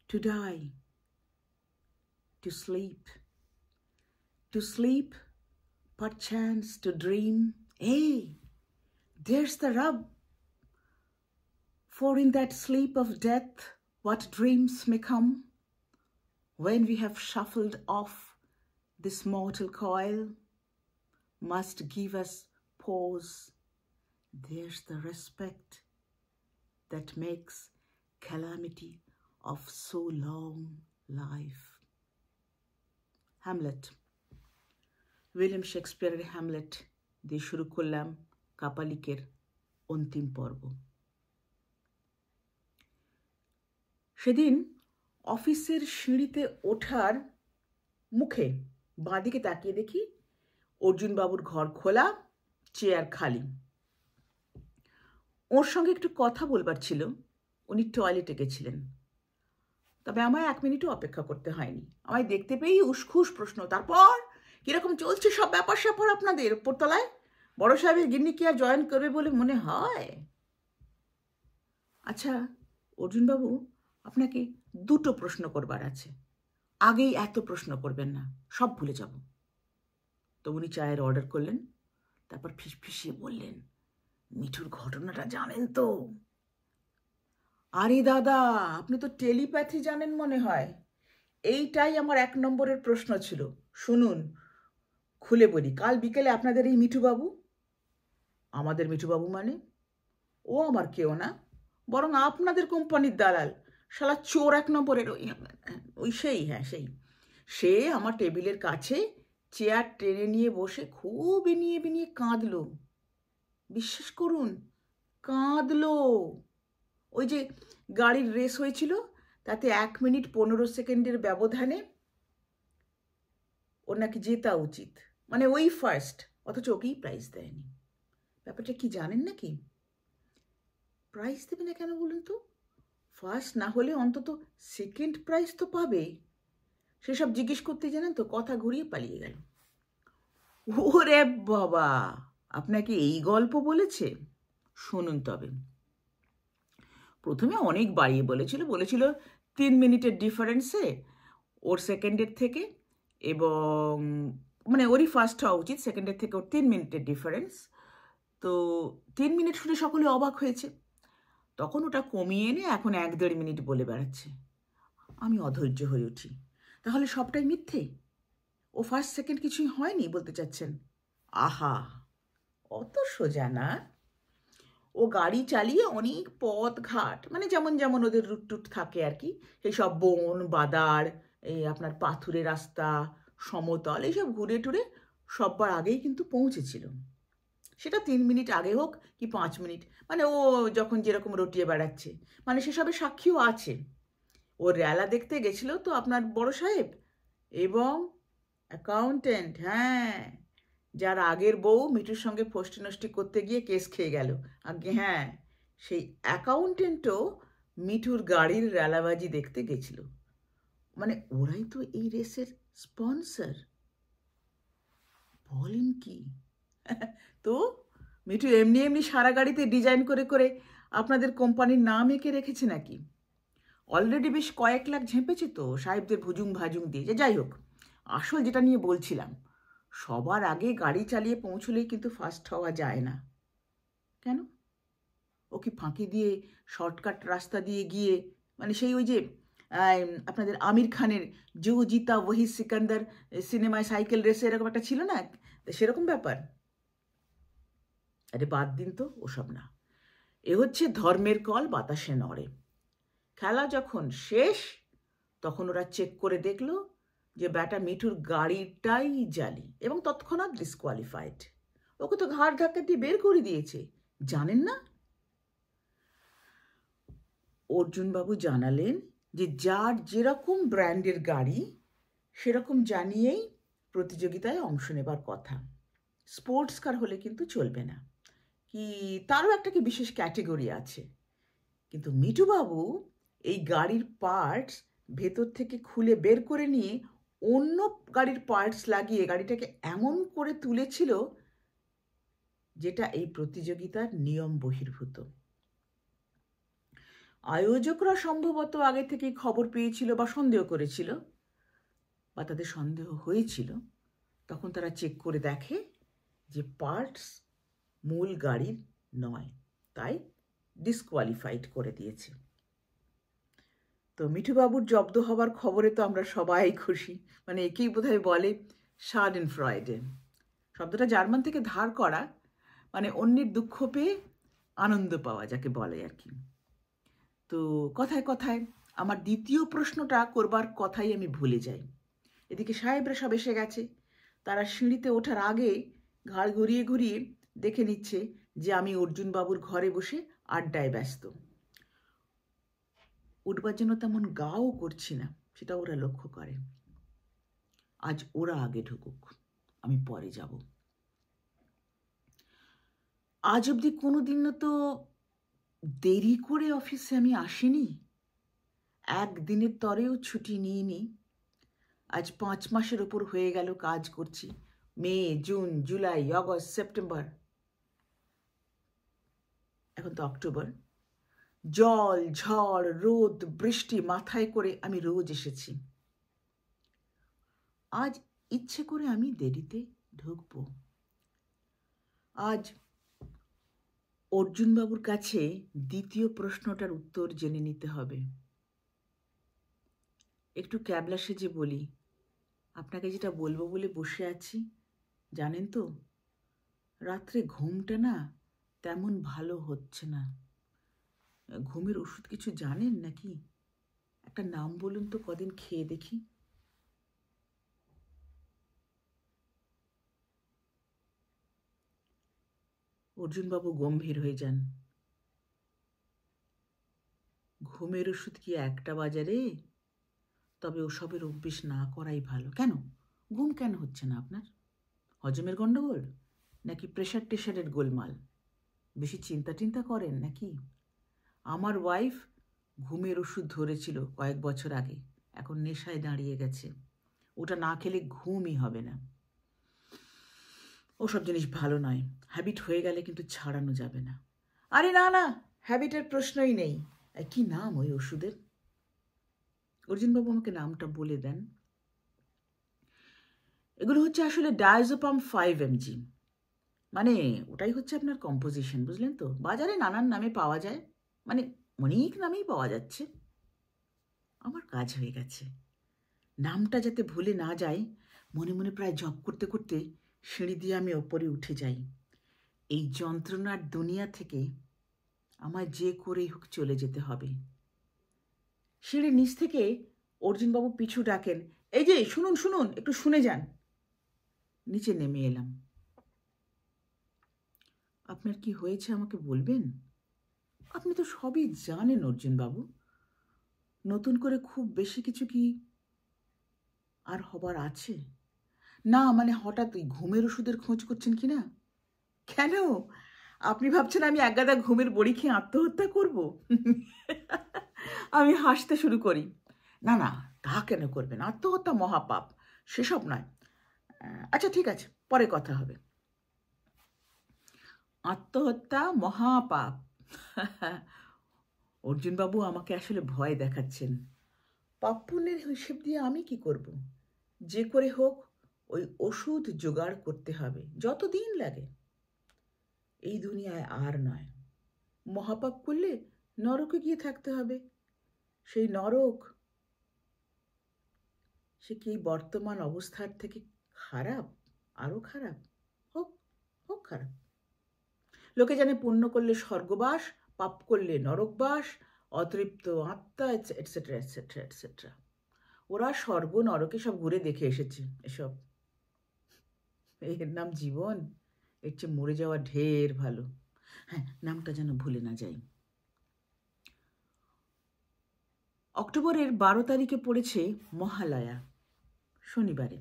to die, to sleep, perchance to dream. Hey, there's the rub. For in that sleep of death, what dreams may come, when we have shuffled off this mortal coil, must give us pause. There's the respect that makes calamity of so long life. Hamlet, William শেক্সপিয়ারের Hamlet দিয়ে শুরু করলাম কাপালিকের অন্তিম পর্ব। সেদিন অফিসের সিঁড়িতে ওঠার মুখে বাঁদিকে তাকিয়ে দেখি অর্জুনবাবুর ঘর খোলা, চেয়ার খালি। ওর সঙ্গে একটু কথা বলবার ছিল, উনি টয়লেটে গেছিলেন। তবে আমায় 1 মিনিটও অপেক্ষা করতে হয়নি। আমায় দেখতে পেয়েই উসখুস প্রশ্ন, তারপর কিরকম চলছে সব ব্যাপার স্যাপার আপনাদের উপরতলায়? বড় সাহেবের গিন্নি কি আর জয়েন করবে বলে মনে হয়? আচ্ছা অর্জুনবাবু, আপনাকে 2টো প্রশ্ন করবার আছে। আগেই এত প্রশ্ন করবেন না, সব ভুলে যাব। তো উনি চায়ের অর্ডার করলেন, তারপর ফিসফিসিয়ে বললেন, মিঠুর ঘটনাটা জানেন তো? আরে দাদা, আপনি তো টেলিপ্যাথি জানেন মনে হয়। এইটাই আমার 1 নম্বরের প্রশ্ন ছিল। শুনুন, খুলে বলি, কাল বিকেলে আপনাদের এই মিঠুবাবু, আমাদের মিঠুবাবু মানে ও আমার কেউ না, বরং আপনাদের কোম্পানির দালাল, শালা চোর 1 নম্বরের, সেই সে আমার টেবিলের কাছে চেয়ার টেনে নিয়ে বসে খুব বিনিয়ে কাঁদলো। বিশ্বাস করুন, কাঁদলো। ওই যে গাড়ির রেস হয়েছিল, তাতে 1 মিনিট 15 সেকেন্ডের ব্যবধানে ওর নাকি জেতা উচিত, মানে ওই ফার্স্ট, অথচ ওকেই প্রাইজ দেয়নি। ব্যাপারটা কি জানেন নাকি? প্রাইজ দেবে না কেন বলুন তো? ফার্স্ট না হলে অন্তত সেকেন্ড প্রাইজ তো পাবে। সেসব জিজ্ঞেস করতে জানেন তো কথা ঘুরিয়ে পালিয়ে গেল। ওরে বাবা, আপনাকে এই গল্প বলেছে? শুনুন তবে। প্রথমে অনেক বাড়িয়ে বলেছিল 3 মিনিটের ডিফারেন্সে ওর সেকেন্ডের থেকে, এবং মানে ওরই ফার্স্ট হওয়া উচিত, সেকেন্ডের থেকে ওর 3 মিনিটের ডিফারেন্স। তো 3 মিনিট শুনে সকলে অবাক হয়েছে। তখন ওটা কমিয়ে এনে এখন 1-1.5 মিনিট বলে বেড়াচ্ছে। আমি অধৈর্য হয়ে উঠি। তাহলে সবটাই মিথ্যে? ও ফার্স্ট সেকেন্ড কিছুই হয়নি বলতে চাচ্ছেন? আহা, অত সোজা না। ও গাড়ি চালিয়ে অনেক পথ ঘাট, মানে যেমন ওদের রুট টুট থাকে আর কি, সেই সব বন বাদার, এই আপনার পাথুরে রাস্তা, সমতল, এইসব ঘুরে টুরে সববার আগেই কিন্তু পৌঁছেছিল। সেটা 3 মিনিট আগে হোক কি 5 মিনিট, মানে ও যখন যেরকম রটিয়ে বেড়াচ্ছে, মানে সেসবের সাক্ষীও আছে। ও রেলা দেখতে গেছিল তো আপনার বড় সাহেব এবং অ্যাকাউন্টেন্ট, হ্যাঁ, যার আগের বউ মিঠুর সঙ্গে ফষ্টি নষ্টি করতে গিয়ে কেস খেয়ে গেল। আগে হ্যাঁ, সেই অ্যাকাউন্টেন্টও মিঠুর গাড়ির রেলাবাজি দেখতে গেছিল। মানে ওরাই তো এই রেসের স্পন্সর। বলেন কি? তো মিঠু এমনি সারা গাড়িতে ডিজাইন করে আপনাদের কোম্পানির নাম এঁকে রেখেছে নাকি? অলরেডি বেশ কয়েক লাখ ঝেঁপেছে তো সাহেবদের ভুজুং ভাজুং দিয়ে। যাই হোক, আসল যেটা নিয়ে বলছিলাম, সবার আগে গাড়ি চালিয়ে পৌঁছলেই কিন্তু ফার্স্ট হওয়া যায় না। কেন? ও কি ফাঁকি দিয়ে শর্টকাট রাস্তা দিয়ে গিয়ে, মানে সেই ওই যে আপনাদের আমির খানের জো জিতা ওহি সিকান্দার সিনেমায় সাইকেল রেসে এরকম একটা ছিল না, সেরকম ব্যাপার? আরে বাদ দিন তো ওসব না। এ হচ্ছে ধর্মের কল বাতাসে নড়ে। খেলা যখন শেষ তখন ওরা চেক করে দেখলো যে ব্যাটা মিঠুর গাড়িটাই জালি, এবং তৎক্ষণাৎ ডিসকোয়ালিফাইড। ওকে তো ঘাড় ধাক্কা দিয়ে বের করে দিয়েছে, জানেন না? অর্জুনবাবু জানালেন যে যার যেরকম ব্র্যান্ডের গাড়ি সেরকম জানিয়েই প্রতিযোগিতায় অংশ নেবার কথা। স্পোর্টস কার হলে কিন্তু চলবে না, কি তারও একটা কি বিশেষ ক্যাটেগরি আছে। কিন্তু মিঠুবাবু এই গাড়ির পার্টস ভেতর থেকে খুলে বের করে নিয়ে অন্য গাড়ির পার্টস লাগিয়ে গাড়িটাকে এমন করে তুলেছিল যেটা এই প্রতিযোগিতার নিয়ম বহির্ভূত। আয়োজকরা সম্ভবত আগে থেকেই খবর পেয়েছিল বা সন্দেহ করেছিল, বা তাদের সন্দেহ হয়েছিল। তখন তারা চেক করে দেখে যে পার্টস মূল গাড়ির নয়, তাই ডিসকোয়ালিফাইড করে দিয়েছে। তো মিঠুবাবুর জব্দ হবার খবরে তো আমরা সবাই খুশি। মানে একেই বোধহয় বলে শার্ডেন ফ্রয়েডে। শব্দটা জার্মান থেকে ধার করা, মানে অন্যের দুঃখ পেয়ে আনন্দ পাওয়া, যাকে বলে আর কি। তো কথায় কথায় আমার দ্বিতীয় প্রশ্নটা করবার কথাই আমি ভুলে যাই। এদিকে সাহেবরা সব এসে গেছে। তারা সিঁড়িতে ওঠার আগে ঘাড় ঘুরিয়ে ঘুরিয়ে দেখে নিচ্ছে যে আমি অর্জুনবাবুর ঘরে বসে আড্ডায় ব্যস্ত। উঠবার জন্য তেমন গাও করছি না, সেটা ওরা লক্ষ্য করে। আজ ওরা আগে ঢুকুক, আমি পরে যাব। আজ অবধি কোনোদিনও তো দেরি করে অফিসে আমি আসিনি, একদিনের তরেও ছুটি নিইনি। আজ 5 মাসের ওপর হয়ে গেল কাজ করছি। মে, জুন, জুলাই, আগস্ট, সেপ্টেম্বর, এখন তো অক্টোবর। জল, ঝড়, রোদ, বৃষ্টি মাথায় করে আমি রোজ এসেছি। আজ ইচ্ছে করে আমি দেরিতে ঢুকব। আজ অর্জুনবাবুর কাছে দ্বিতীয় প্রশ্নটার উত্তর জেনে নিতে হবে। একটু ক্যাবলা সেজে বলি, আপনাকে যেটা বলবো বলে বসে আছি, জানেন তো, রাত্রে ঘুমটা না তেমন ভালো হচ্ছে না। ঘুমের ওষুধ কিছু জানেন নাকি? একটা নাম বলুন তো, কদিন খেয়ে দেখি। অর্জুনবাবু গম্ভীর হয়ে যান। ঘুমের ওষুধ কি একটা বাজারে? তবে ওসবের অভ্যেস না করাই ভালো। কেন, ঘুম কেন হচ্ছে না আপনার? হজমের গন্ডগোল নাকি প্রেশার টেশারের গোলমাল? বেশি চিন্তা টিন্তা করেন নাকি? আমার ওয়াইফ ঘুমের ওষুধ ধরেছিল কয়েক বছর আগে, এখন নেশায় দাঁড়িয়ে গেছে। ওটা না খেলে ঘুমই হবে না। ওসব জিনিস ভালো নয়, হ্যাবিট হয়ে গেলে কিন্তু ছাড়ানো যাবে না। আরে না না, হ্যাবিটের প্রশ্নই নেই। কি নাম ওই ওষুধের? অর্জুনবাবু আমাকে নামটা বলে দেন। এগুলো হচ্ছে আসলে ডায়াজোপাম 5 mg, মানে ওটাই হচ্ছে আপনার কম্পোজিশন, বুঝলেন তো। বাজারে নানান নামে পাওয়া যায়, মানে অনেক নামেই পাওয়া যাচ্ছে। আমার কাজ হয়ে গেছে। নামটা যাতে ভুলে না যাই, মনে মনে প্রায় জপ করতে করতে সিঁড়ি দিয়ে আমি ওপরে উঠে যাই। এই যন্ত্রণার দুনিয়া থেকে আমায় যে করেই হোক চলে যেতে হবে। সিঁড়ির নিচ থেকে অর্জুনবাবু পিছু ডাকেন, এই যে শুনুন শুনুন, একটু শুনে যান। নিচে নেমে এলাম। আপনার কি হয়েছে আমাকে বলবেন? আপনি তো সবই জানেন অর্জুনবাবু। নতুন করে খুব বেশি কিছু কি আর হবার আছে? না মানে হঠাৎ ওই ঘুমের ওষুধের খোঁজ করছেন কি না? কেন, আপনি ভাবছেন আমি একগাদা ঘুমের বড়ি খেয়ে আত্মহত্যা করব? আমি হাসতে শুরু করি। না না, তা কেন করবেন? আত্মহত্যা মহাপাপ, সেসব নয়। আচ্ছা ঠিক আছে, পরে কথা হবে। আত্মহত্যা মহাপাপ? অর্জুনবাবু আমাকে আসলে ভয় দেখাচ্ছেন। পাপ পুণ্যের হিসেব দিয়ে আমি কি করব? যে করে হোক ওই ওষুধ জোগাড় করতে হবে, যতদিন লাগে। এই দুনিয়ায় আর নয়। মহাপাপ করলে নরকে গিয়ে থাকতে হবে। সেই নরক, সে কি বর্তমান অবস্থার থেকে খারাপ? আরো খারাপ? হোক, হোক খারাপ। লোকে জানে পুণ্য করলে স্বর্গবাস, পাপ করলে নরকবাস, অতৃপ্ত আত্মা, এটসেট্রা এটসেট্রা এটসেট্রা। ওরা স্বর্গ নরকে সব ঘুরে দেখে এসেছে। এসব এর নাম জীবন? এর চেয়ে মরে যাওয়া ঢের ভালো। হ্যাঁ, নামটা যেন ভুলে না যাই। অক্টোবরের 12 তারিখে পড়েছে মহালয়া, শনিবারে।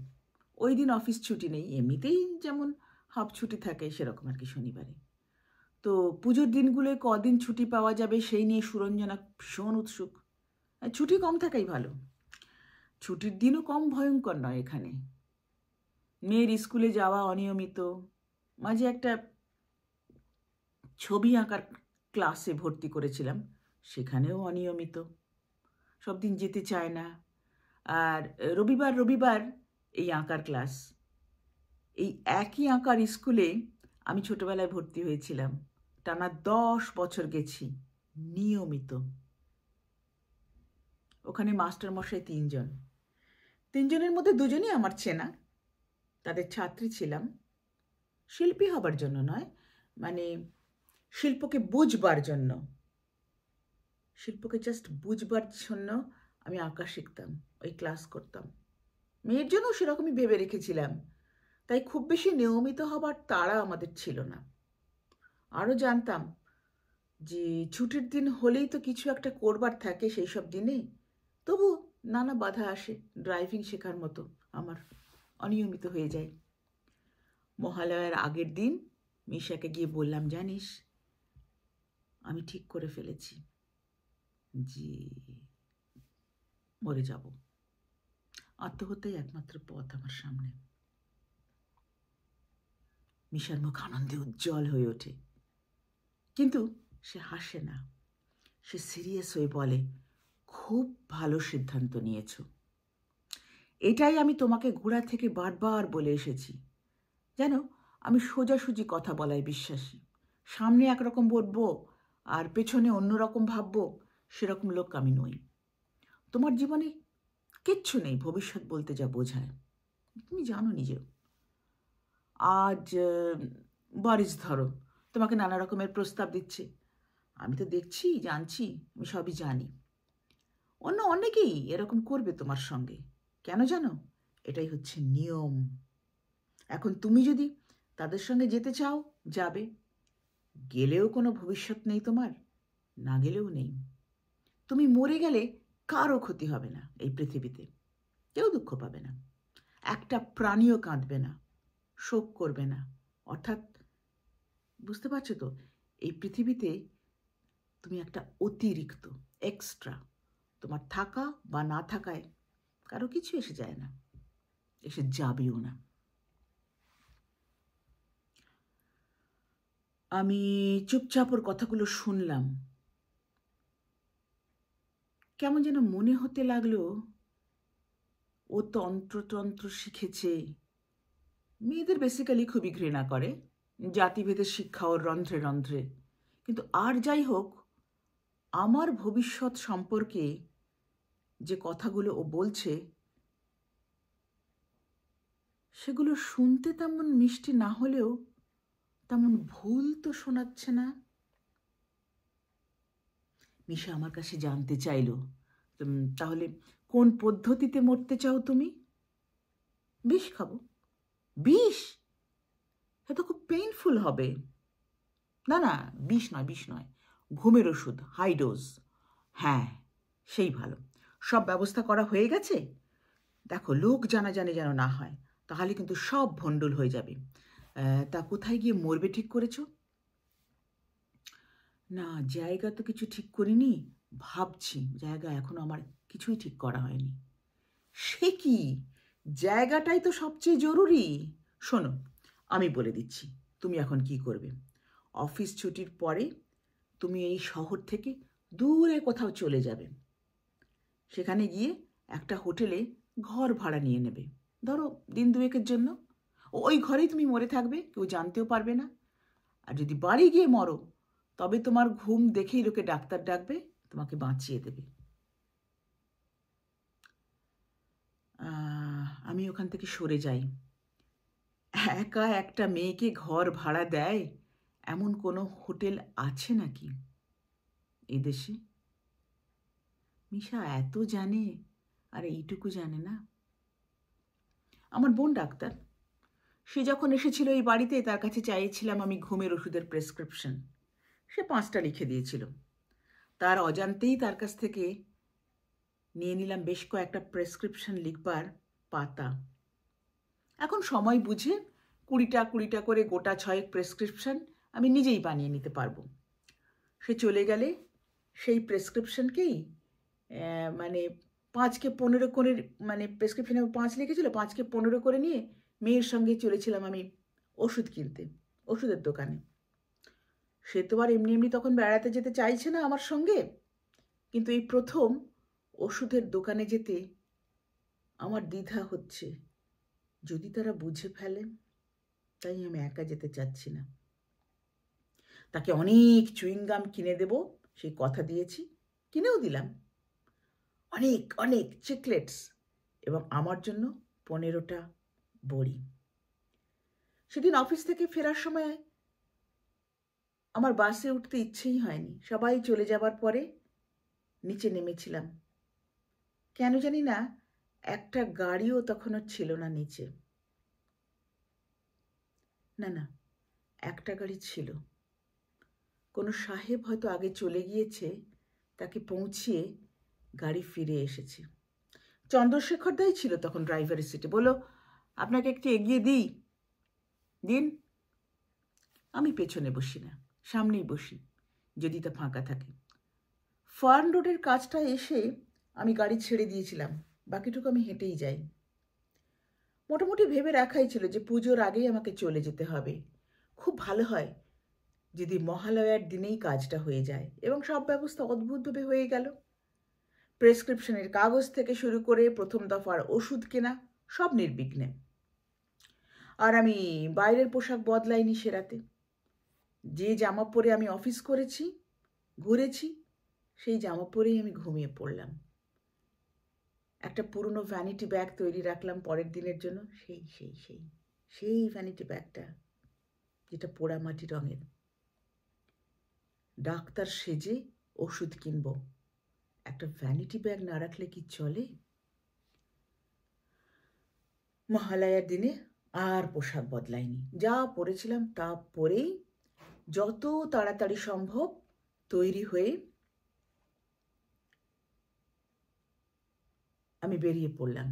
ওই দিন অফিস ছুটি নেই, এমনিতেই যেমন হাফ ছুটি থাকে সেরকম আর কি শনিবারে। তো পুজোর দিনগুলোয় কদিন ছুটি পাওয়া যাবে সেই নিয়ে সুরঞ্জনা ভীষণ উৎসুক। ছুটি কম থাকাই ভালো। ছুটির দিনও কম ভয়ঙ্কর নয় এখানে। মেয়ের স্কুলে যাওয়া অনিয়মিত, মাঝে একটা ছবি আঁকার ক্লাসে ভর্তি করেছিলাম, সেখানেও অনিয়মিত, সব দিন যেতে চায় না। আর রবিবার রবিবার এই আঁকার ক্লাস। এই একই আঁকার স্কুলে আমি ছোটবেলায় ভর্তি হয়েছিলাম, টানা 10 বছর গেছি নিয়মিত। ওখানে মাস্টারমশাই 3 জন, 3জনের মধ্যে 2জনই আমার চেনা, তাদের ছাত্রী ছিলাম। শিল্পী হবার জন্য নয়, মানে শিল্পকে বুঝবার জন্য, শিল্পকে জাস্ট বুঝবার জন্য আমি আঁকা শিখতাম, ওই ক্লাস করতাম। মেয়ের জন্য সেরকমই ভেবে রেখেছিলাম, তাই খুব বেশি নিয়মিত হবার তাড়া আমাদের ছিল না। আরও জানতাম যে ছুটির দিন হলেই তো কিছু একটা করবার থাকে সেই সব দিনে, তবু নানা বাধা আসে, ড্রাইভিং শেখার মতো আমার অনিয়মিত হয়ে যায়। মহালয়ার আগের দিন মিশাকে গিয়ে বললাম, জানিস আমি ঠিক করে ফেলেছি যে মরে যাব, আত্মহত্যাই একমাত্র পথ আমার সামনে। মিশার মুখ আনন্দে উজ্জ্বল হয়ে ওঠে, কিন্তু সে হাসে না, সে সিরিয়াস হয়ে বলে, খুব ভালো সিদ্ধান্ত নিয়েছ। এটাই আমি তোমাকে গোড়া থেকে বারবার বলে এসেছি। জানো, আমি সোজাসুজি কথা বলায় বিশ্বাসী। সামনে একরকম বলবো আর পেছনে অন্যরকম ভাববো, সেরকম লোক আমি নই। তোমার জীবনে কিচ্ছু নেই ভবিষ্যৎ বলতে যা বোঝায়, তুমি জানো নিজেও। আজ বারিশ ধরো, তোমাকে নানা রকমের প্রস্তাব দিচ্ছে, আমি তো দেখছি, জানছি, আমি সবই জানি। অন্য অনেকেই এরকম করবে তোমার সঙ্গে, কেন জানো? এটাই হচ্ছে নিয়ম। এখন তুমি যদি তাদের সঙ্গে যেতে চাও, যাবে, গেলেও কোনো ভবিষ্যৎ নেই তোমার, না গেলেও নেই। তুমি মরে গেলে কারও ক্ষতি হবে না এই পৃথিবীতে, কেউ দুঃখ পাবে না, একটা প্রাণীও কাঁদবে না, শোক করবে না। অর্থাৎ বুঝতে পারছো তো, এই পৃথিবীতে তুমি একটা অতিরিক্ত, এক্সট্রা। তোমার থাকা বা না থাকায় কারো কিছু এসে যায় না, এসে যাবেও না। আমি চুপচাপ ওর কথাগুলো শুনলাম। কেমন যেন মনে হতে লাগলো ও তন্ত্রতন্ত্র শিখেছে। মেয়েদের বেসিক্যালি খুবই ঘৃণা করে, জাতিভেদের শিক্ষা ওর রন্ধ্রে রন্ধ্রে। কিন্তু আর যাই হোক, আমার ভবিষ্যৎ সম্পর্কে যে কথাগুলো ও বলছে, সেগুলো শুনতে তেমন মিষ্টি না হলেও তেমন ভুল তো শোনাচ্ছে না। মিশা আমার কাছে জানতে চাইল, তাহলে কোন পদ্ধতিতে মরতে চাও তুমি? বিষ খাবো। বিষ? সে তো খুব পেইনফুল হবে। না না, বিষ নয়, বিষ নয়, ঘুমের ওষুধ, হাই ডোজ। হ্যাঁ, সেই ভালো। সব ব্যবস্থা করা হয়ে গেছে। দেখো, লোক জানাজানি যেন না হয়, তাহলে কিন্তু সব ভণ্ডুল হয়ে যাবে। তা কোথায় গিয়ে মরবে ঠিক করেছো? না, জায়গা তো কিছু ঠিক করিনি, ভাবছি। জায়গা এখনো আমার কিছুই ঠিক করা হয়নি। সে কি, জায়গাটাই তো সবচেয়ে জরুরি। শোনো, আমি বলে দিচ্ছি তুমি এখন কি করবে। অফিস ছুটির পরে তুমি এই শহর থেকে দূরে কোথাও চলে যাবে। সেখানে গিয়ে একটা হোটেলে ঘর ভাড়া নিয়ে নেবে, ধরো 1-2 জন্য। ওই ঘরেই তুমি মরে থাকবে, কেউ জানতেও পারবে না। আর যদি বাড়ি গিয়ে মরো, তবে তোমার ঘুম দেখেই লোকে ডাক্তার ডাকবে, তোমাকে বাঁচিয়ে দেবে। আমি ওখান থেকে সরে যাই। একা একটা মেয়েকে ঘর ভাড়া দেয় এমন কোনো হোটেল আছে নাকি এই দেশে? মিশা এত জানে আর এইটুকু জানে না। আমার বোন ডাক্তার, সে যখন এসেছিল এই বাড়িতে, তার কাছে চাইছিলাম আমি ঘুমের ওষুধের প্রেসক্রিপশন। সে 5টা লিখে দিয়েছিল। তার অজান্তেই তার কাছ থেকে নিয়ে নিলাম বেশ কয়েকটা প্রেসক্রিপশন লিখবার পাতা। এখন সময় বুঝে 20টা করে গোটা 6 প্রেসক্রিপশন আমি নিজেই বানিয়ে নিতে পারবো। সে চলে গেলে সেই প্রেসক্রিপশনকেই মানে 5কে 15 করে, মানে প্রেসক্রিপশনে 5 লিখেছিল, 5কে 15 করে নিয়ে মেয়ের সঙ্গে চলেছিলাম আমি ওষুধ কিনতে ওষুধের দোকানে। সে তো আর এমনি এমনি তখন বেড়াতে যেতে চাইছে না আমার সঙ্গে, কিন্তু এই প্রথম ওষুধের দোকানে যেতে আমার দ্বিধা হচ্ছে, যদি তারা বুঝে ফেলে। তাই আমি একা যেতে চাচ্ছি না। তাকে অনেক চুইংগাম কিনে দেব, সেই কথা দিয়েছি, কিনেও দিলাম। অনেক অনেক চকলেটস এবং আমার জন্য 15টা বড়ি। সেদিন অফিস থেকে ফেরার সময় আমার বাসে উঠতে ইচ্ছেই হয়নি। সবাই চলে যাবার পরে নিচে নেমেছিলাম। কেন জানি না, একটা গাড়িও তখনও ছিল না নিচে। না না, একটা গাড়ি ছিল। কোনো সাহেব হয়তো আগে চলে গিয়েছে, তাকে পৌঁছিয়ে গাড়ি ফিরে এসেছে। চন্দ্রশেখর দাই ছিল তখন ড্রাইভারের সিটে। বলল, আপনাকে একটু এগিয়ে দিই। দিন। আমি পেছনে বসি না, সামনেই বসি, যদি তা ফাঁকা থাকে। ফার্ন রোডের কাজটা এসে আমি গাড়ি ছেড়ে দিয়েছিলাম, বাকিটুকু আমি হেঁটেই যাই। মোটামুটি ভেবে রাখাই ছিল যে পুজোর আগেই আমাকে চলে যেতে হবে। খুব ভালো হয় যদি মহালয়ার দিনেই কাজটা হয়ে যায়, এবং সব ব্যবস্থা অদ্ভুতভাবে হয়ে গেল। প্রেসক্রিপশনের কাগজ থেকে শুরু করে প্রথম দফার ওষুধ কেনা সব নির্বিঘ্নে। আর আমি বাইরের পোশাক বদলাইনি সে রাতে। যে জামা পরে আমি অফিস করেছি, ঘুরেছি, সেই জামা পরেই আমি ঘুমিয়ে পড়লাম। একটা পুরনো ভ্যানিটি ব্যাগ তৈরি রাখলাম পরের দিনের জন্য, সেই ভ্যানিটি ব্যাগটা, যেটা পোড়ামাটি রঙের। ডাক্তার সেজে ওষুধ কিনব, একটা ভ্যানিটি ব্যাগ না রাখলে কি চলে? মহালয়ার দিনে আর পোশাক বদলাইনি, যা পরেছিলাম তা পরেই যত তাড়াতাড়ি সম্ভব তৈরি হয়ে আমি বেরিয়ে পড়লাম।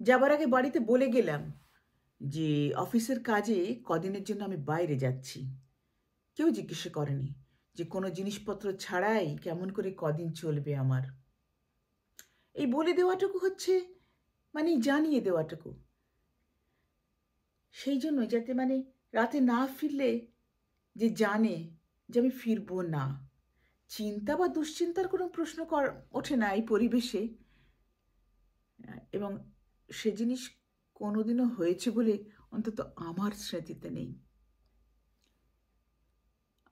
যাবার আগে বাড়িতে বলে গেলাম যে অফিসের কাজে কদিনের জন্য আমি বাইরে যাচ্ছি। কেউ জিজ্ঞাসা করেনি যে কোনো জিনিসপত্র ছাড়াই কেমন করে কদিন চলবে আমার। এই বলে দেওয়াটুকু হচ্ছে মানে জানিয়ে দেওয়াটুকু, সেই জন্য যাতে মানে রাতে না ফিরলে যে জানে যে আমি ফিরবো না। চিন্তা বা দুশ্চিন্তার কোনো প্রশ্ন ওঠে না এই পরিবেশে, এবং সে জিনিস কোনোদিনও হয়েছে বলে অন্তত আমার স্মৃতিতে নেই।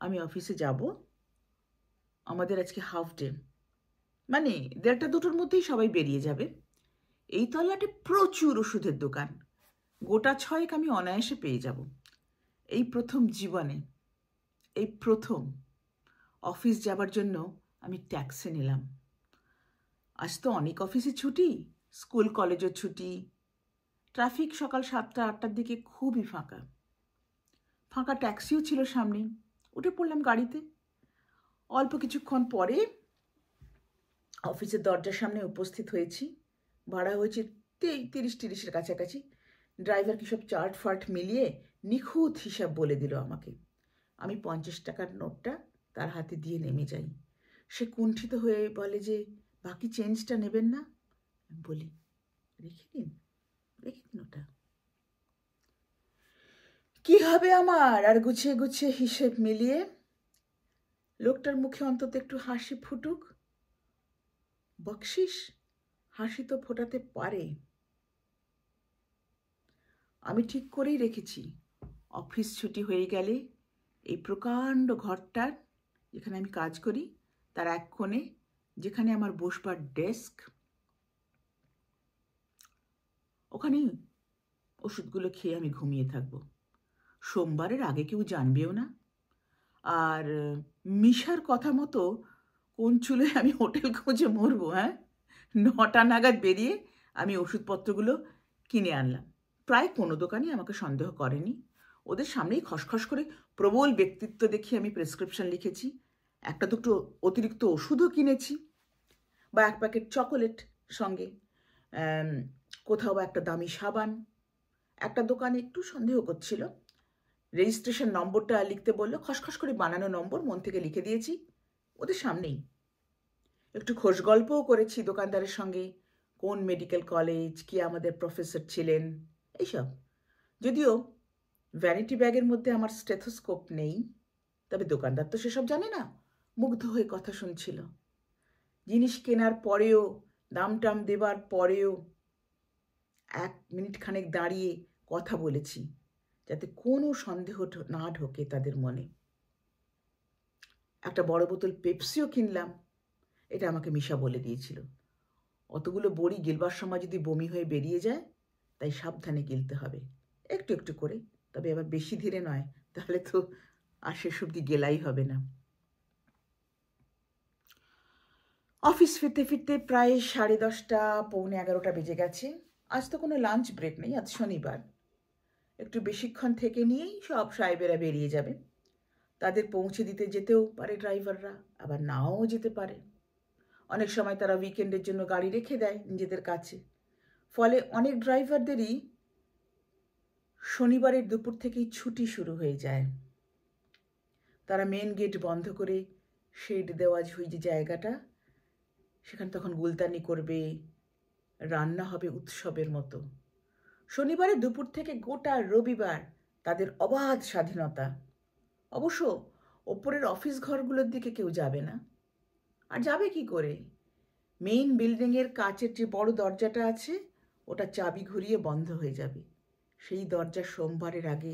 আমি অফিসে যাব, আমাদের আজকে হাফ ডে, মানে 1:30-2টোর মধ্যেই সবাই বেরিয়ে যাবে। এই তল্লাটে প্রচুর ওষুধের দোকান, গোটা 6 আমি অনায়াসে পেয়ে যাব। এই প্রথম জীবনে, এই প্রথম অফিস যাবার জন্য আমি ট্যাক্সি নিলাম। আজ তো অনেক অফিসে ছুটি, স্কুল কলেজও ছুটি। ট্রাফিক সকাল 7টা-8টার দিকে খুবই ফাঁকা। ফাঁকা ট্যাক্সিও ছিল সামনে, উঠে পড়লাম গাড়িতে। অল্প কিছুক্ষণ পরে অফিসের দরজার সামনে উপস্থিত হয়েছি। ভাড়া হয়েছে 30-30-এর কাছাকাছি। ড্রাইভার কি সব চার্ট ফার্ট মিলিয়ে নিখুঁত হিসাব বলে দিল আমাকে। আমি 50 টাকার নোটটা তার হাতে দিয়ে নেমে যাই। সে কুণ্ঠিত হয়ে বলে যে, বাকি চেঞ্জটা নেবেন না? বলি, রেখে দিন ওটা। কি হবে আমার আর গুছিয়ে গুছিয়ে হিসেব মিলিয়ে? লোকটার মুখে অন্তত একটু হাসি ফুটুক। বকশিস হাসি তো ফোটাতে পারে। আমি ঠিক করেই রেখেছি, অফিস ছুটি হয়ে গেলে এই প্রকাণ্ড ঘরটার, যেখানে আমি কাজ করি, তার এক কোণে, যেখানে আমার বসবার ডেস্ক, ওখানেই ওষুধগুলো খেয়ে আমি ঘুমিয়ে থাকব। সোমবারের আগে কেউ জানবেও না। আর মিশার কথা মতো কোন চুলে আমি হোটেল খুঁজে মরবো? 9টা নাগাদ বেরিয়ে আমি ওষুধপত্রগুলো কিনে আনলাম। প্রায় কোনো দোকানই আমাকে সন্দেহ করেনি। ওদের সামনেই খসখস করে প্রবল ব্যক্তিত্ব দেখিয়ে আমি প্রেসক্রিপশন লিখেছি, 1-2টো অতিরিক্ত ওষুধও কিনেছি, বা 1 প্যাকেট চকোলেট সঙ্গে, কোথাও বা একটা দামি সাবান। একটা দোকানে একটু সন্দেহ করছিল, রেজিস্ট্রেশন নম্বরটা লিখতে বললো, খসখস করে বানানো নম্বর মন থেকে লিখে দিয়েছি ওদের সামনেই। একটু খোশ গল্পও করেছি দোকানদারের সঙ্গে, কোন মেডিকেল কলেজ, কি আমাদের প্রফেসর ছিলেন, এইসব। যদিও ভ্যানিটি ব্যাগের মধ্যে আমার স্টেথোস্কোপ নেই, তবে দোকানদার তো সেসব জানে না, মুগ্ধ হয়ে কথা শুনছিল। জিনিস কেনার পরেও, দাম টাম দেবার পরেও 1 মিনিট খানেক দাঁড়িয়ে কথা বলেছি, যাতে কোনো সন্দেহ না ঢোকে তাদের মনে। একটা বড় বোতল পেপসিও কিনলাম, এটা আমাকে মিশা বলে দিয়েছিল। অতগুলো বড়ি গিলবার সময় যদি বমি হয়ে বেরিয়ে যায়, তাই সাবধানে গিলতে হবে, একটু একটু করে, তবে আবার বেশি ধীরে নয়, তাহলে তো আর শেষ অবধি গেলাই হবে না। অফিস ফিরতে ফিরতে প্রায় 10:30 পৌনে 11টা বেজে গেছে। আজ তো কোনো লাঞ্চ ব্রেক নেই, আজ শনিবার। একটু বেশিক্ষণ থেকে নিয়েই সব সাহেবেরা বেরিয়ে যাবে। তাদের পৌঁছে দিতে যেতেও পারে ড্রাইভাররা, আবার নাও যেতে পারে। অনেক সময় তারা উইকেন্ডের জন্য গাড়ি রেখে দেয় নিজেদের কাছে। ফলে অনেক ড্রাইভারদেরই শনিবারের দুপুর থেকেই ছুটি শুরু হয়ে যায়। তারা মেন গেট বন্ধ করে শেড দেওয়া যে জায়গাটা, সেখানে তখন গুলতানি করবে, রান্না হবে উৎসবের মতো। শনিবারের দুপুর থেকে গোটা রবিবার তাদের অবাধ স্বাধীনতা। অবশ্য ওপরের অফিস ঘরগুলোর দিকে কেউ যাবে না। আর যাবে কি করে? মেইন বিল্ডিংয়ের কাচের যে বড় দরজাটা আছে, ওটা চাবি ঘুরিয়ে বন্ধ হয়ে যাবে। সেই দরজা সোমবারের আগে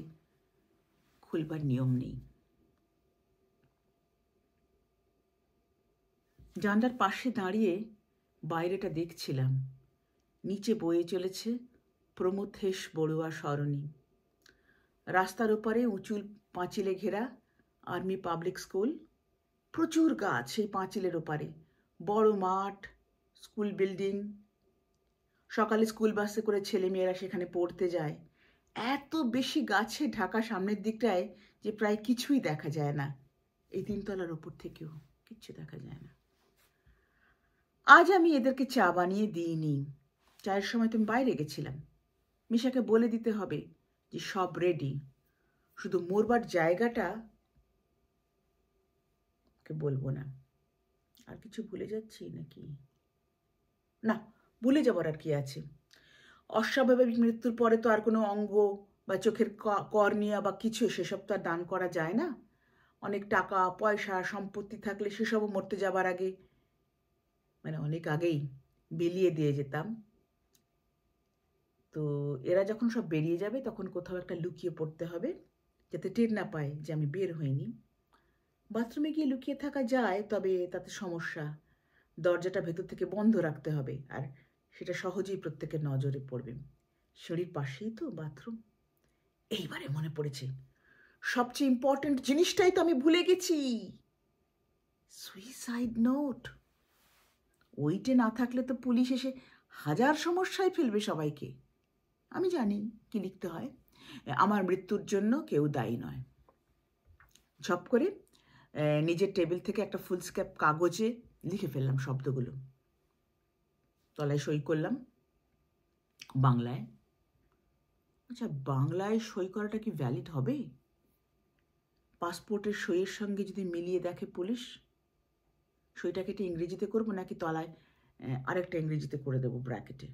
খুলবার নিয়ম নেই। জানলার পাশে দাঁড়িয়ে বাইরেটা দেখছিলাম। নিচে বয়ে চলেছে প্রমথেশ বড়ুয়া সরণি। রাস্তার ওপারে উঁচু পাঁচিলে ঘেরা আর্মি পাবলিক স্কুল। প্রচুর গাছ সেই পাঁচিলের ওপারে, বড় মাঠ, স্কুল বিল্ডিং। সকালে স্কুল বাসে করে ছেলেমেয়েরা সেখানে পড়তে যায়। এত বেশি গাছে ঢাকা সামনের দিকটায় যে প্রায় কিছুই দেখা যায় না। এই 3 তলার ওপর থেকেও কিচ্ছু দেখা যায় না। আজ আমি এদেরকে চা বানিয়ে দিইনি। চায়ের সময় তুমি বাইরে গেছিলাম। মিশাকে বলে দিতে হবে যে সব রেডি, শুধু মরবার জায়গাটা কে বলবো না। আর কিছু ভুলে যাচ্ছি নাকি? না, ভুলে যাবার আর কি আছে? অস্বাভাবিক মৃত্যুর পরে তো আর কোনো অঙ্গ বা চোখের কর্নিয়া বা কিছু, সেসব তো আর দান করা যায় না। অনেক টাকা পয়সা সম্পত্তি থাকলে সেসবও মরতে যাবার আগে, মানে অনেক আগেই বিলিয়ে দিয়ে যেতাম। তো এরা যখন সব বেরিয়ে যাবে, তখন কোথাও একটা লুকিয়ে পড়তে হবে, যাতে টের না পায় যে আমি বের হইনি। বাথরুমে গিয়ে লুকিয়ে থাকা যায়, তবে তাতে সমস্যা। দরজাটা ভেতর থেকে বন্ধ রাখতে হবে, আর সেটা সহজেই প্রত্যেকের নজরে পড়বে। সিঁড়ির পাশেই তো বাথরুম। এইবারে মনে পড়েছে, সবচেয়ে ইম্পর্ট্যান্ট জিনিসটাই তো আমি ভুলে গেছি, সুইসাইড নোট। ওইটে না থাকলে তো পুলিশ এসে হাজার সমস্যায় ফেলবে সবাইকে। আমি জানি কি লিখতে হয়। আমার মৃত্যুর জন্য কেউ দায়ী নয়। ঝপ করে নিজের টেবিল থেকে একটা ফুলস্কেপ কাগজে লিখে ফেললাম শব্দগুলো। তলায় সই করলাম বাংলায়। আচ্ছা, বাংলায় সই করাটা কি ভ্যালিড হবে? পাসপোর্টের সইয়ের সঙ্গে যদি মিলিয়ে দেখে পুলিশ, সইটা কেটে ইংরেজিতে করব নাকি তলায় আরেকটা ইংরেজিতে করে দেবো ব্র্যাকেটে?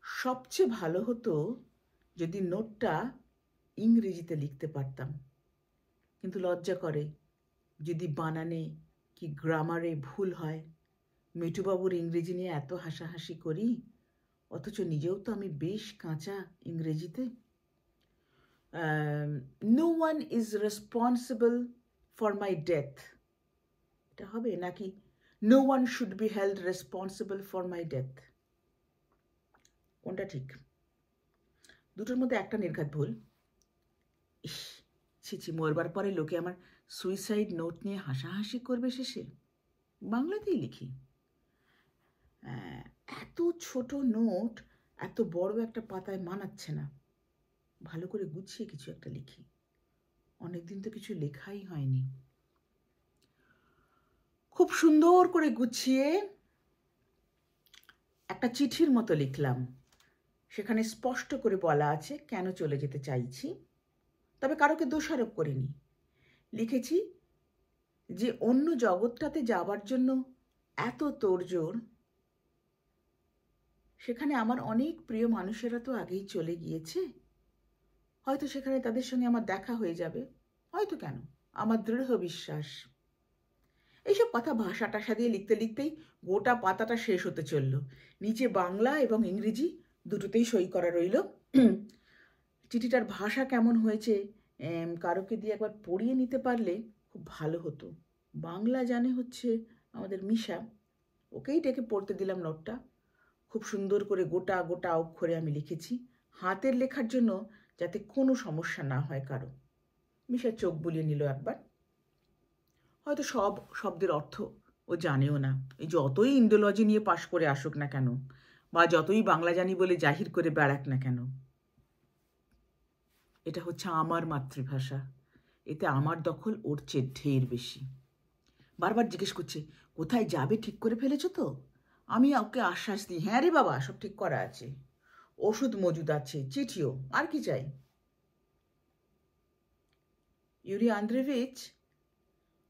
সবচেয়ে ভালো হতো যদি নোটটা ইংরেজিতে লিখতে পারতাম, কিন্তু লজ্জা করে যদি বানানে কি গ্রামারে ভুল হয়। মিঠুবাবুর ইংরেজি নিয়ে এত হাসাহাসি করি, অথচ নিজেও তো আমি বেশ কাঁচা ইংরেজিতে। No one is responsible for my death, এটা হবে নাকি no one should be held responsible for my death? কোনটা ঠিক? দুটোর মধ্যে একটা নির্ঘাত ভুল। ইস, ছিছি, মরবার পরে লোকে আমার সুইসাইড নোট নিয়ে হাসাহাসি করবে শেষে। বাংলাতেই লিখি। এত ছোট নোট এত বড় একটা পাতায় মানাচ্ছে না। ভালো করে গুছিয়ে কিছু একটা লিখি। অনেকদিন তো কিছু লেখাই হয়নি। খুব সুন্দর করে গুছিয়ে একটা চিঠির মতো লিখলাম। সেখানে স্পষ্ট করে বলা আছে কেন চলে যেতে চাইছি, তবে কারোকে দোষারোপ করিনি। লিখেছি যে অন্য জগৎটাতে যাবার জন্য এত তোড়জোড়, সেখানে আমার অনেক প্রিয় মানুষেরা তো আগেই চলে গিয়েছে। হয়তো সেখানে তাদের সঙ্গে আমার দেখা হয়ে যাবে, হয়তো কেন, আমার দৃঢ় বিশ্বাস। এইসব কথা ভাষা টাষা দিয়ে লিখতে লিখতেই গোটা পাতাটা শেষ হতে চলল। নিচে বাংলা এবং ইংরেজি দুটোতেই সই করা রইল। চিঠিটার ভাষা কেমন হয়েছে কারোকে দিয়ে একবার পড়িয়ে নিতে পারলে খুব ভালো হতো। বাংলা জানে হচ্ছে আমাদের মিশা, ওকেই ডেকে পড়তে দিলাম নোটটা। খুব সুন্দর করে গোটা গোটা অক্ষরে আমি লিখেছি, হাতের লেখার জন্য যাতে কোনো সমস্যা না হয় কারো। মিশা চোখ বুলিয়ে নিল একবার। হয়তো সব শব্দের অর্থ ও জানেও না। এই যতই ইন্ডোলজি নিয়ে পাশ করে আসুক না কেন, বা যতই বাংলা জানি বলে জাহির করে বেড়াক না কেন, এটা হচ্ছে আমার মাতৃভাষা। এতে আমার দখল ওর চেয়ে ঢের বেশি। বারবার জিজ্ঞেস করছে, কোথায় যাবে ঠিক করে ফেলেছো তো? আমি ওকে আশ্বাস দিই, হ্যাঁ রে বাবা, সব ঠিক করা আছে, ওষুধ মজুদ আছে, চিঠিও, আর কি চাই। ইউরি আন্দ্রেভিচ,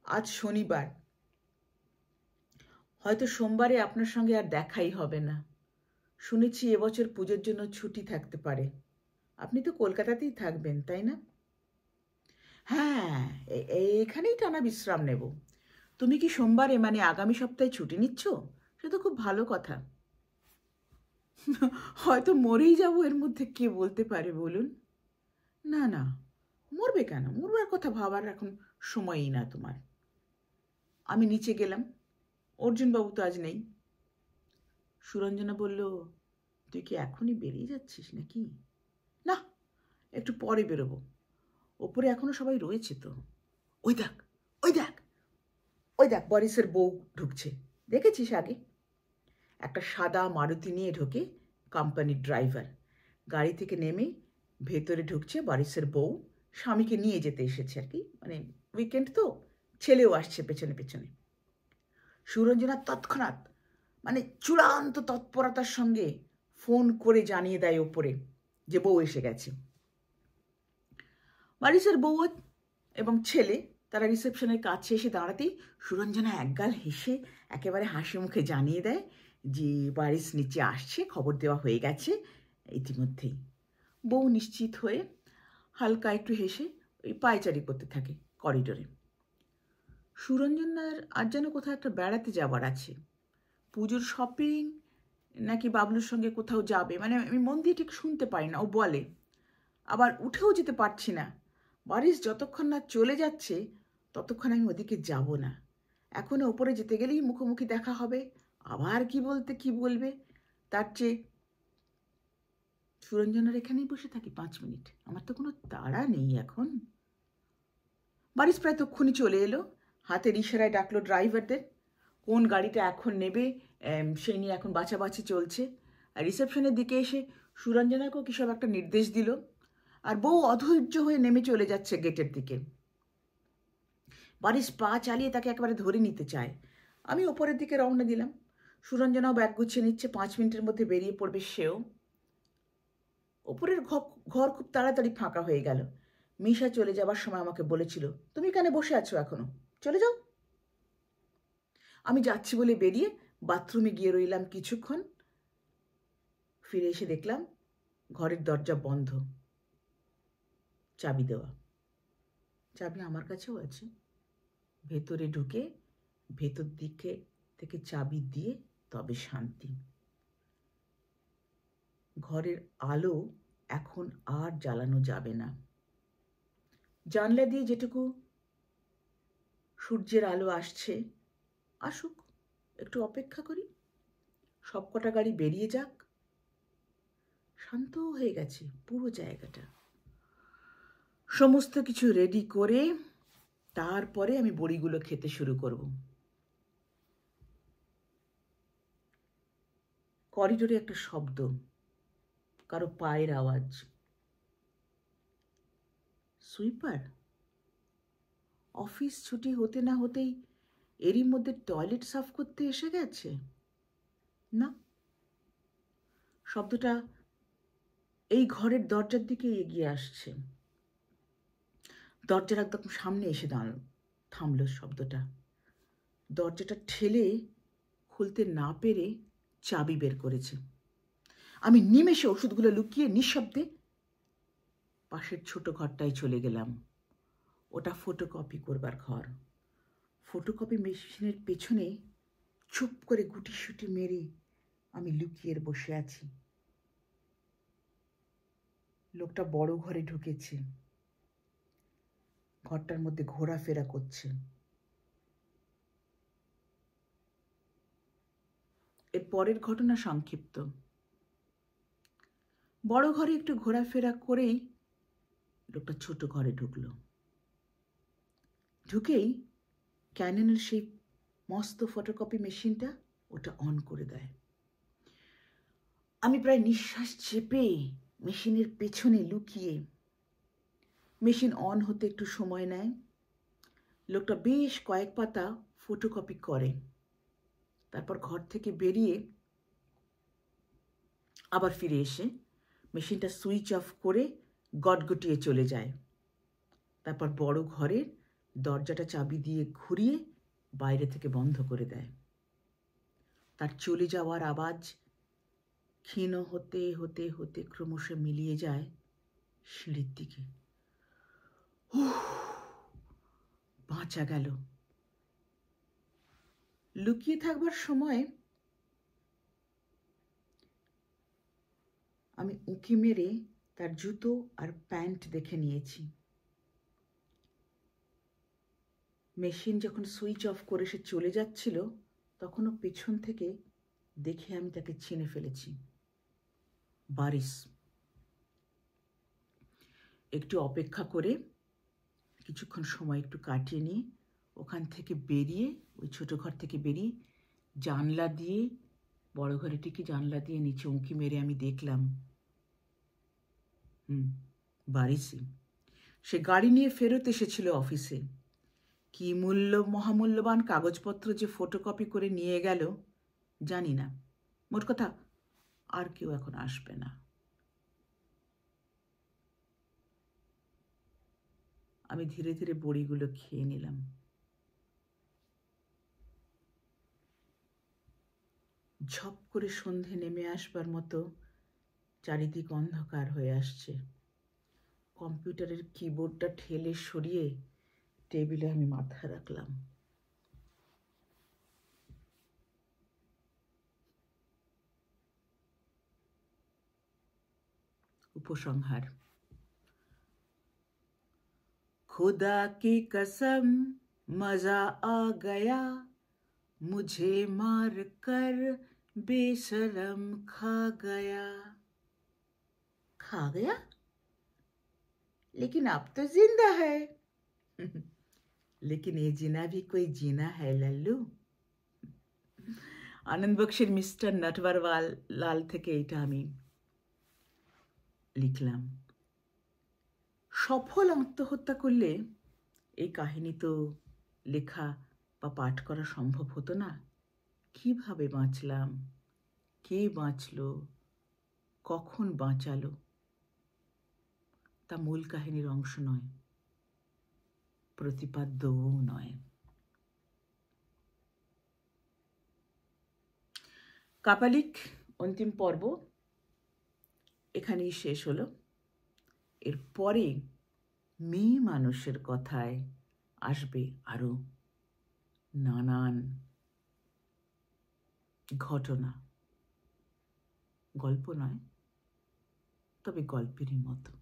আজ শনিবার, হয়তো সোমবারে আপনার সঙ্গে আর দেখাই হবে না। শুনেছি এবছর পুজোর জন্য ছুটি থাকতে পারে। আপনি তো কলকাতাতেই থাকবেন, তাই না? হ্যাঁ, এখানেই টানা বিশ্রাম নেব। তুমি কি সোমবারে মানে আগামী সপ্তাহে ছুটি নিচ্ছ? সে তো খুব ভালো কথা। হয়তো মরেই যাব, এর মধ্যে কে বলতে পারে বলুন? না না, মরবে কেন? মরবার কথা ভাবার এখন সময়ই না তোমার। আমি নিচে গেলাম, অর্জুনবাবু তো আজ নেই। সুরঞ্জনা বলল, তুই কি এখনই বেরিয়ে যাচ্ছিস নাকি? না, একটু পরে বেরোবো, ওপরে এখনো সবাই রয়েছে তো। ওই দেখ, ওই দেখ, ওই দেখ, বরিসের বউ ঢুকছে, দেখেছিস আগে? একটা সাদা মারুতি নিয়ে ঢোকে কোম্পানির ড্রাইভার। গাড়ি থেকে নেমে ভেতরে ঢুকছে বরিসের বউ, স্বামীকে নিয়ে যেতে এসেছে আর কি, মানে উইকেন্ড তো, ছেলেও আসছে পেছনে পেছনে। সুরঞ্জনা তৎক্ষণাৎ, মানে চূড়ান্ত তৎপরতার সঙ্গে ফোন করে জানিয়ে দেয় ওপরে যে বউ এসে গেছে। বারিসের বউ এবং ছেলে তারা রিসেপশনের কাছে এসে দাঁড়াতেই সুরঞ্জনা একগাল হেসে একেবারে হাসি মুখে জানিয়ে দেয় যে বারিস নিচে আসছে, খবর দেওয়া হয়ে গেছে ইতিমধ্যেই। বউ নিশ্চিত হয়ে হালকা একটু হেসে ওই পায়চারি করতে থাকে করিডোরে। সুরঞ্জনার আজ যেন কোথাও একটা বেড়াতে যাবার আছে, পুজোর শপিং নাকি বাবলুর সঙ্গে কোথাও যাবে, মানে আমি মন দিয়ে ঠিক শুনতে পারি না। ও বলে, আবার উঠেও যেতে পারছি না, বারিস যতক্ষণ না চলে যাচ্ছে ততক্ষণ আমি ওদিকে যাব না। এখন ওপরে যেতে গেলেই মুখোমুখি দেখা হবে, আবার কি বলতে কি বলবে, তার চেয়ে সুরঞ্জনার এখানেই বসে থাকি 5 মিনিট, আমার তো কোনো তাড়া নেই এখন। বারিস প্রায় তক্ষুনি চলে এলো, হাতের ইশারায় ডাকলো ড্রাইভারদের। কোন গাড়িটা এখন নেবে সেই নিয়ে এখন বাছাবাছি চলছে। আর রিসেপশনের দিকে এসে সুরঞ্জনাকেও কী সব একটা নির্দেশ দিল, আর বউ অধৈর্য হয়ে নেমে চলে যাচ্ছে গেটের দিকে। বারিস পা চালিয়ে তাকে একেবারে ধরে নিতে চায়। আমি ওপরের দিকে রওনা দিলাম। সুরঞ্জনাও ব্যাগ গুছিয়ে নিচ্ছে, 5 মিনিটের মধ্যে বেরিয়ে পড়বে সেও। ওপরের ঘর খুব তাড়াতাড়ি ফাঁকা হয়ে গেল। মিশা চলে যাবার সময় আমাকে বলেছিল, তুমি এখানে বসে আছো এখনো, চলে যাও। আমি যাচ্ছি বলে বেরিয়ে বাথরুমে গিয়ে রইলাম কিছুক্ষণ। ফিরে এসে দেখলাম ঘরের দরজা বন্ধ, চাবি দেওয়া। চাবি আমার কাছেও আছে। ভেতরে ঢুকে ভেতর দিকে থেকে চাবি দিয়ে তবে শান্তি। ঘরের আলো এখন আর জ্বালানো যাবে না। জানলা দিয়ে যেটুকু সূর্যের আলো আসছে, আসুক, একটু অপেক্ষা করি, সবকটা গাড়ি বেরিয়ে যাক। শান্ত হয়ে গেছে পুরো জায়গাটা। সমস্ত কিছু রেডি করে তারপরে আমি বড়িগুলো খেতে শুরু করব। করিডোরে একটা শব্দ, কারো পায়ের আওয়াজ। সুইপার অফিস ছুটি হতে না হতেই এরই মধ্যে টয়লেট সাফ করতে এসে গেছে? না, শব্দটা এই ঘরের দরজার দিকে এগিয়ে আসছে। দরজার একদম সামনে এসে থামল শব্দটা। দরজাটা ঠেলে খুলতে না পেরে চাবি বের করেছে। আমি নিমেষে ওষুধগুলো লুকিয়ে নিঃশব্দে পাশের ছোট ঘরটায় চলে গেলাম। ওটা ফটোকপি করবার ঘর। ফটোকপি মেশিনের পেছনে চুপ করে গুটিসুটি মেরে আমি লুকিয়ে বসে আছি। লোকটা বড় ঘরে ঢুকেছে, ঘরটার মধ্যে ঘোরাফেরা করছে। এর পরের ঘটনা সংক্ষিপ্ত। বড় ঘরে একটু ঘোরাফেরা করেই লোকটা ছোট ঘরে ঢুকলো। ঢুকেই ক্যাননের সেই মস্ত ফটোকপি মেশিনটা ওটা অন করে দেয়। আমি প্রায় নিঃশ্বাস চেপে মেশিনের পেছনে লুকিয়ে, মেশিন অন হতে একটু সময় নেয়। লোকটা বেশ কয়েক পাতা ফটোকপি করে, তারপর ঘর থেকে বেরিয়ে আবার ফিরে এসে মেশিনটা সুইচ অফ করে গটগটিয়ে চলে যায়। তারপর বড় ঘরের দরজাটা চাবি দিয়ে ঘুরিয়ে বাইরে থেকে বন্ধ করে দেয়। তার চলে যাওয়ার আওয়াজ ক্ষীণ হতে হতে হতে ক্রমশ মিলিয়ে যায় সিঁড়ির দিকে। বাঁচা গেল। লুকিয়ে থাকবার সময় আমি উঁকি মেরে তার জুতো আর প্যান্ট দেখে নিয়েছি। মেশিন যখন সুইচ অফ করে সে চলে যাচ্ছিল, তখনও পেছন থেকে দেখে আমি তাকে চিনে ফেলেছি। বারিশ। একটু অপেক্ষা করে কিছুক্ষণ সময় একটু কাটিয়ে নিয়ে ওখান থেকে বেরিয়ে, ওই ছোট ঘর থেকে বেরিয়ে জানলা দিয়ে, বড় ঘরেটিকে জানলা দিয়ে নিচে উঁকি মেরে আমি দেখলাম বারিশই। সে গাড়ি নিয়ে ফেরত এসেছিল অফিসে। কি মহামূল্যবান কাগজপত্র যে ফটোকপি করে নিয়ে গেল জানি না। মোট কথা, আর কেউ এখন আসবে না। আমি ধীরে ধীরে বড়িগুলো খেয়ে নিলাম। ঝপ করে সন্ধে নেমে আসবার মতো চারিদিক অন্ধকার হয়ে আসছে। কম্পিউটারের কিবোর্ডটা ঠেলে সরিয়ে টেবিলে আমি মাথা রাখলাম। উপসংহার। खुदा की कसम मजा आ गया, मुझे मार कर बेशरम खा गया। खा गया? लेकिन अब तो जिंदा है। लेकिन ये जीना भी कोई जीना है लल्लू। আনন্দ বক্সের মিস্টার নটওয়ারওয়াল লাল থেকে এটা আমি লিখলাম। সফল আত্মহত্যা করলে এই কাহিনী তো লেখা বা পাঠ করা সম্ভব হতো না। কিভাবে বাঁচলাম, কে বাঁচলো, কখন বাঁচালো, তা মূল কাহিনীর অংশ নয়, প্রতিপাদ্যও নয়। কাপালিক অন্তিম পর্ব এখানেই শেষ হলো। এরপরে মেয়ে মানুষের কথায় আসবে আরো নানান ঘটনা। গল্প নয়, তবে গল্পেরই মতো।